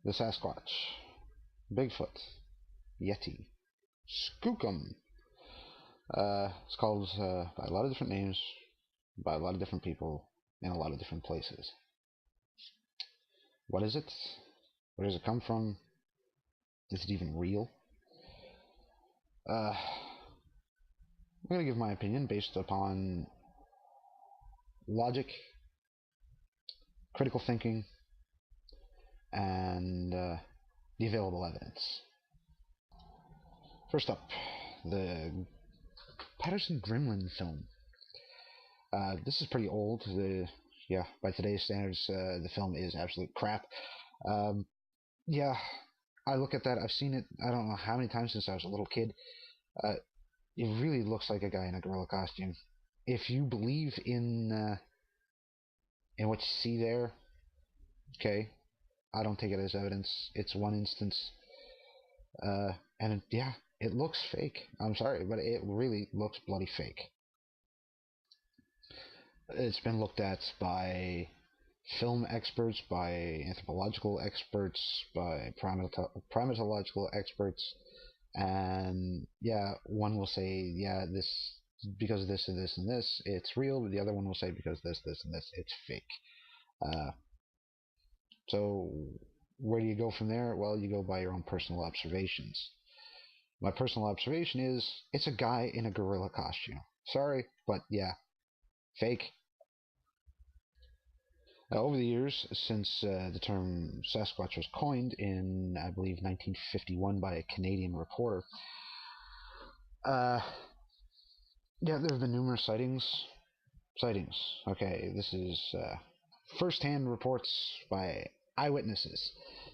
the Sasquatch, Bigfoot, Yeti, Skookum. It's called by a lot of different names, by a lot of different people, in a lot of different places. What is it? Where does it come from? Is it even real? I'm going to give my opinion based upon logic, critical thinking, and the available evidence. First up, the Patterson Gremlin film. This is pretty old. By today's standards, the film is absolute crap. Yeah, I look at that. I've seen it. I don't know how many times since I was a little kid. It really looks like a guy in a gorilla costume. If you believe in what you see there, okay, I don't take it as evidence. It's one instance, and it looks fake. I'm sorry, but it really looks bloody fake. It's been looked at by film experts, by anthropological experts, by primatological experts, and one will say, this because of this and this and this, it's real, but the other one will say because this, this, and this, it's fake. So where do you go from there? Well, you go by your own personal observations. My personal observation is it's a guy in a gorilla costume. Sorry, but fake. Over the years, since the term Sasquatch was coined in, I believe, 1951 by a Canadian reporter, there have been numerous sightings. Okay, this is first-hand reports by eyewitnesses.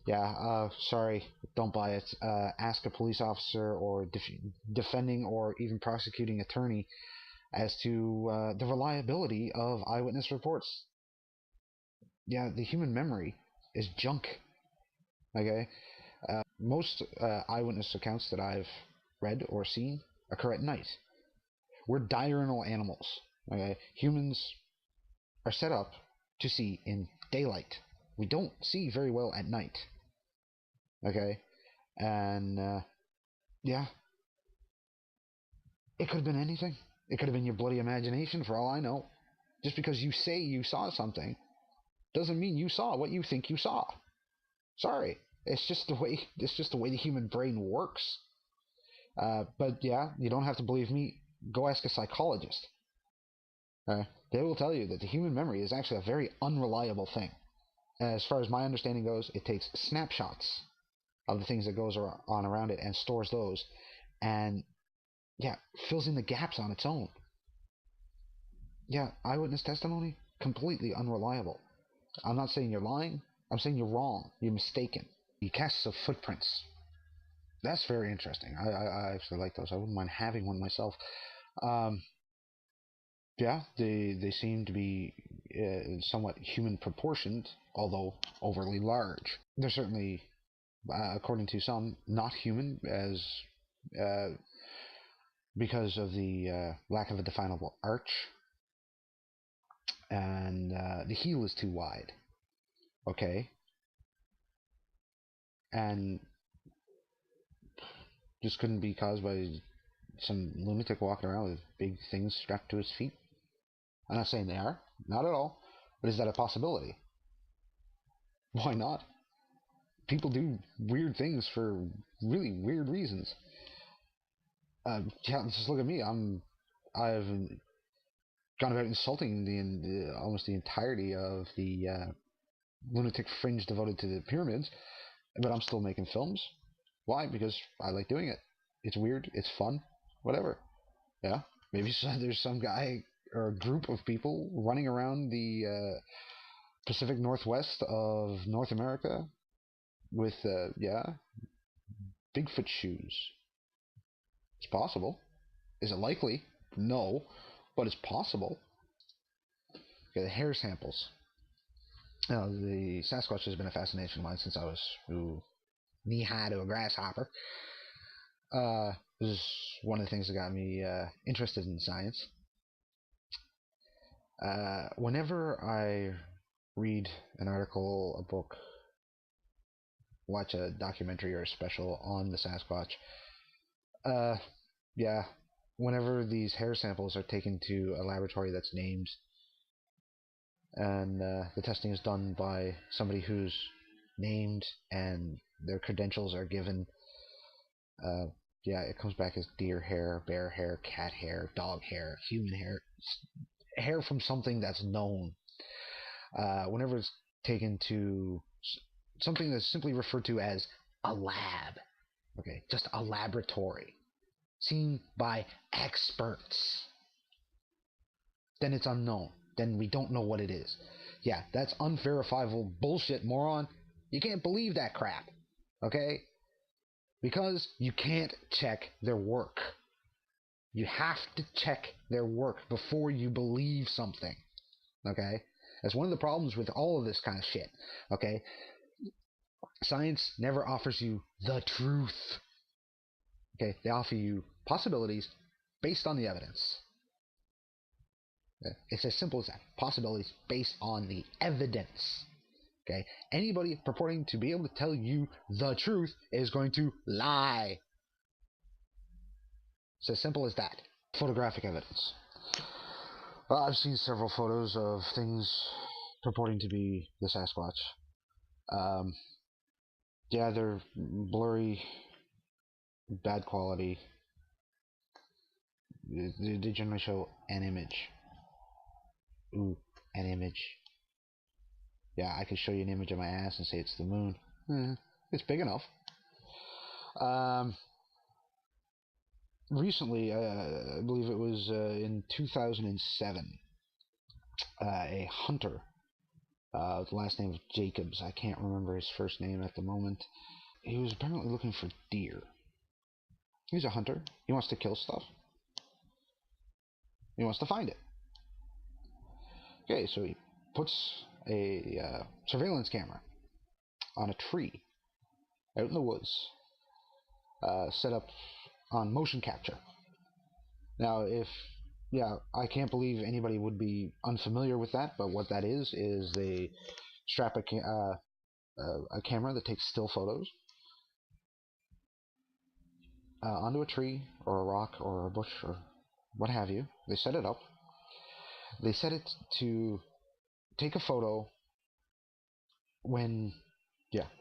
Sorry, don't buy it. Ask a police officer or defending or even prosecuting attorney as to the reliability of eyewitness reports. The human memory is junk. Okay, most eyewitness accounts that I've read or seen occur at night. We're diurnal animals. Okay, humans are set up to see in daylight. We don't see very well at night. Okay, and it could have been anything. It could have been your bloody imagination, for all I know. Just because you say you saw something doesn't mean you saw what you think you saw. Sorry, it's just the way the human brain works. But you don't have to believe me. Go ask a psychologist. They will tell you that the human memory is actually a very unreliable thing. As far as my understanding goes, it takes snapshots of the things that goes on around it and stores those, and fills in the gaps on its own. Eyewitness testimony, completely unreliable. I'm not saying you're lying. I'm saying you're wrong. You're mistaken. The casts of footprints. That's very interesting. I actually like those. I wouldn't mind having one myself. They seem to be somewhat human proportioned, although overly large. They're certainly, according to some, not human, as because of the lack of a definable arch, and the heel is too wide. Okay, and this couldn't be caused by some lunatic walking around with big things strapped to his feet. I'm not saying they are, not at all, but is that a possibility? Why not? People do weird things for really weird reasons. Just look at me. I've gone about insulting the almost the entirety of the lunatic fringe devoted to the pyramids, but I'm still making films. Why? Because I like doing it. It's weird. It's fun. Whatever. Maybe there's some guy or a group of people running around the Pacific Northwest of North America with Bigfoot shoes. It's possible. Is it likely? No, but it's possible. Okay, the hair samples. Now, the Sasquatch has been a fascination of mine since I was knee-high to a grasshopper. This is one of the things that got me interested in science. Whenever I read an article, a book, watch a documentary or a special on the Sasquatch. Uh, yeah, whenever these hair samples are taken to a laboratory that's named, and the testing is done by somebody who's named and their credentials are given, uh, yeah, it comes back as deer hair, bear hair, cat hair, dog hair, human hair, hair from something that's known. Whenever it's taken to something that's simply referred to as a lab, okay, just a laboratory, seen by experts, then it's unknown. Then we don't know what it is. Yeah, that's unverifiable bullshit, moron. You can't believe that crap, okay? Because you can't check their work. You have to check their work before you believe something, okay? That's one of the problems with all of this kind of shit, okay? Science never offers you the truth, okay? They offer you possibilities based on the evidence. It's as simple as that. Possibilities based on the evidence. Okay? Anybody purporting to be able to tell you the truth is going to lie. It's as simple as that. Photographic evidence. Well, I've seen several photos of things purporting to be the Sasquatch. Yeah, they're blurry, bad quality. They generally show an image. Ooh, an image. Yeah, I could show you an image of my ass and say it's the moon. It's big enough. Recently, I believe it was in 2007, a hunter, the last name was Jacobs. I can't remember his first name at the moment. He was apparently looking for deer. He's a hunter. He wants to kill stuff. He wants to find it. Okay, so he puts a surveillance camera on a tree out in the woods, set up on motion capture. Now, I can't believe anybody would be unfamiliar with that, but what that is they strap a camera that takes still photos onto a tree or a rock or a bush or what have you. They set it up. They set it to take a photo when,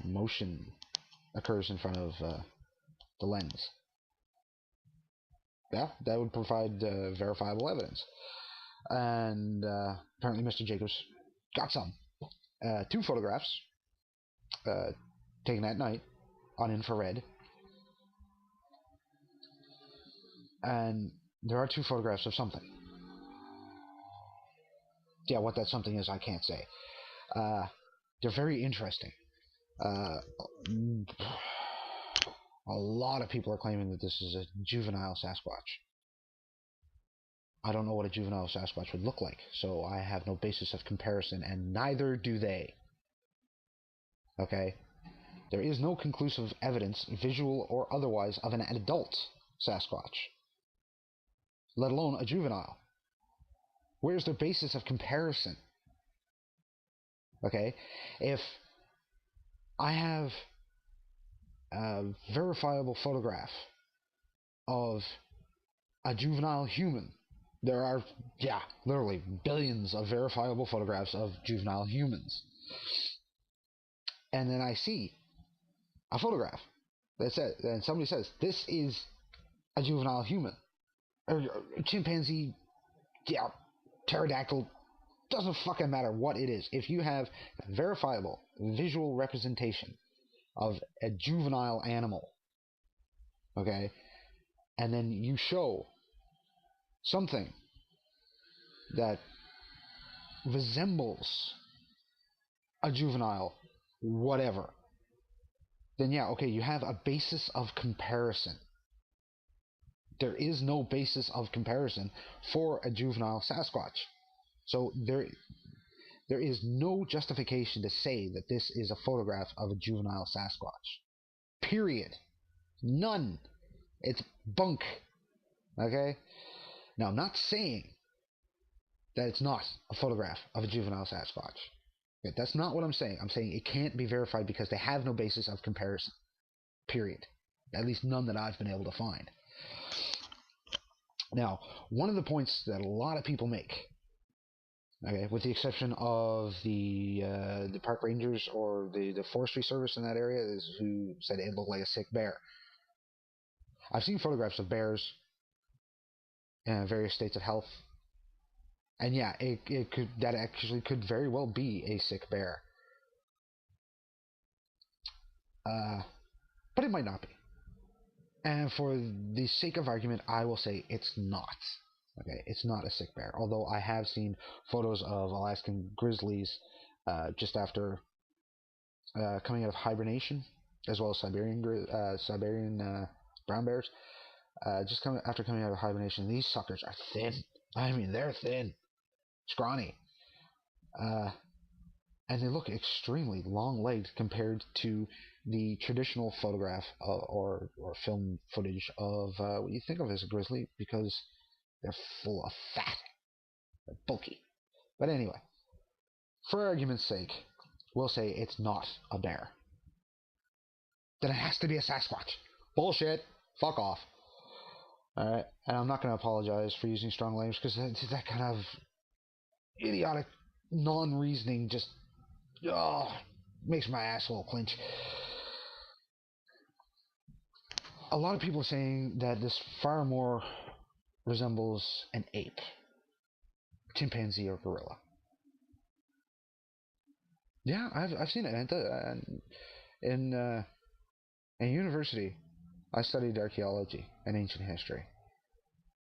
motion occurs in front of the lens. Yeah, that would provide verifiable evidence. And apparently Mr. Jacobs got some. 2 photographs taken at night on infrared. And there are 2 photographs of something. Yeah, what that something is, I can't say. They're very interesting. A lot of people are claiming that this is a juvenile Sasquatch. I don't know what a juvenile Sasquatch would look like, so I have no basis of comparison, and neither do they. Okay? There is no conclusive evidence, visual or otherwise, of an adult Sasquatch, let alone a juvenile. Where's their basis of comparison? Okay? If I have a verifiable photograph of a juvenile human, there are, literally billions of verifiable photographs of juvenile humans. And then I see a photograph that says, and somebody says, this is a juvenile human. Or chimpanzee, pterodactyl, doesn't fucking matter what it is. If you have verifiable visual representation of a juvenile animal, okay, and then you show something that resembles a juvenile whatever, then you have a basis of comparison. There is no basis of comparison for a juvenile Sasquatch. So there is no justification to say that this is a photograph of a juvenile Sasquatch. Period. None. It's bunk. Okay? Now, I'm not saying that it's not a photograph of a juvenile Sasquatch. Okay, that's not what I'm saying. I'm saying it can't be verified because they have no basis of comparison. Period. At least none that I've been able to find. Now, one of the points that a lot of people make, okay, with the exception of the park rangers or the forestry service in that area, is who said it looked like a sick bear. I've seen photographs of bears in various states of health, and yeah, that actually could very well be a sick bear, but it might not be. And for the sake of argument, I will say it's not. Okay, it's not a sick bear. Although I have seen photos of Alaskan grizzlies just after coming out of hibernation, as well as Siberian brown bears. After coming out of hibernation, these suckers are thin. I mean, they're thin, scrawny, uh, and they look extremely long-legged compared to the traditional photograph or film footage of what you think of as a grizzly, because they're full of fat. They're bulky. But anyway, for argument's sake, we'll say it's not a bear. Then it has to be a Sasquatch. Bullshit. Fuck off. Alright, and I'm not going to apologize for using strong language because that kind of idiotic, non-reasoning just makes my asshole clench. A lot of people are saying that this far more resembles an ape, chimpanzee, or gorilla. Yeah, I've seen it. In university, I studied archaeology and ancient history.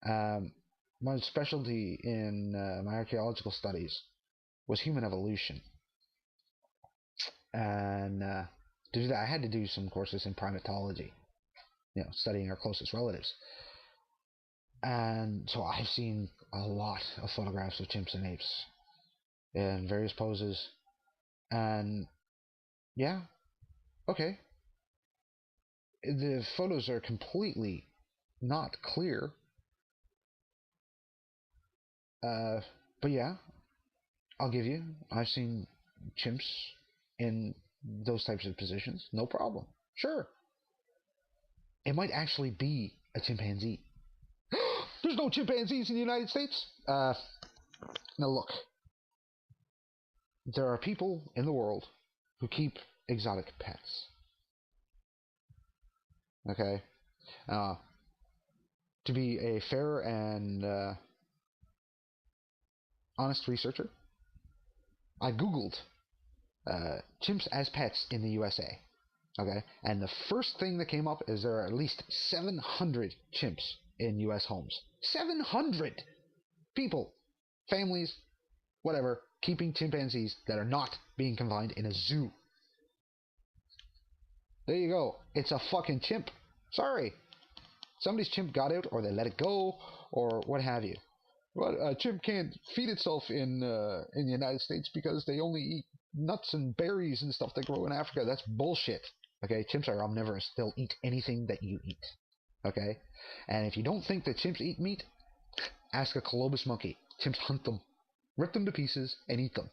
My specialty in my archaeological studies was human evolution, and to do that, I had to do some courses in primatology, studying our closest relatives. And so I've seen a lot of photographs of chimps and apes in various poses, and yeah, okay, the photos are completely not clear, but yeah, I'll give you, I've seen chimps in those types of positions, no problem. Sure, it might actually be a chimpanzee. There's no chimpanzees in the United States. Now look, there are people in the world who keep exotic pets. Okay, to be a fair and honest researcher, I googled chimps as pets in the USA. Okay, and the first thing that came up is there are at least 700 chimps in US homes. 700 people, families, whatever, keeping chimpanzees that are not being confined in a zoo. There you go. It's a fucking chimp. Sorry. Somebody's chimp got out, or they let it go, or what have you. Well, a chimp can't feed itself in the United States because they only eat nuts and berries and stuff that grow in Africa. That's bullshit. Okay, chimps are omnivorous. They'll eat anything that you eat. Okay? And if you don't think that chimps eat meat, ask a colobus monkey. Chimps hunt them, rip them to pieces, and eat them.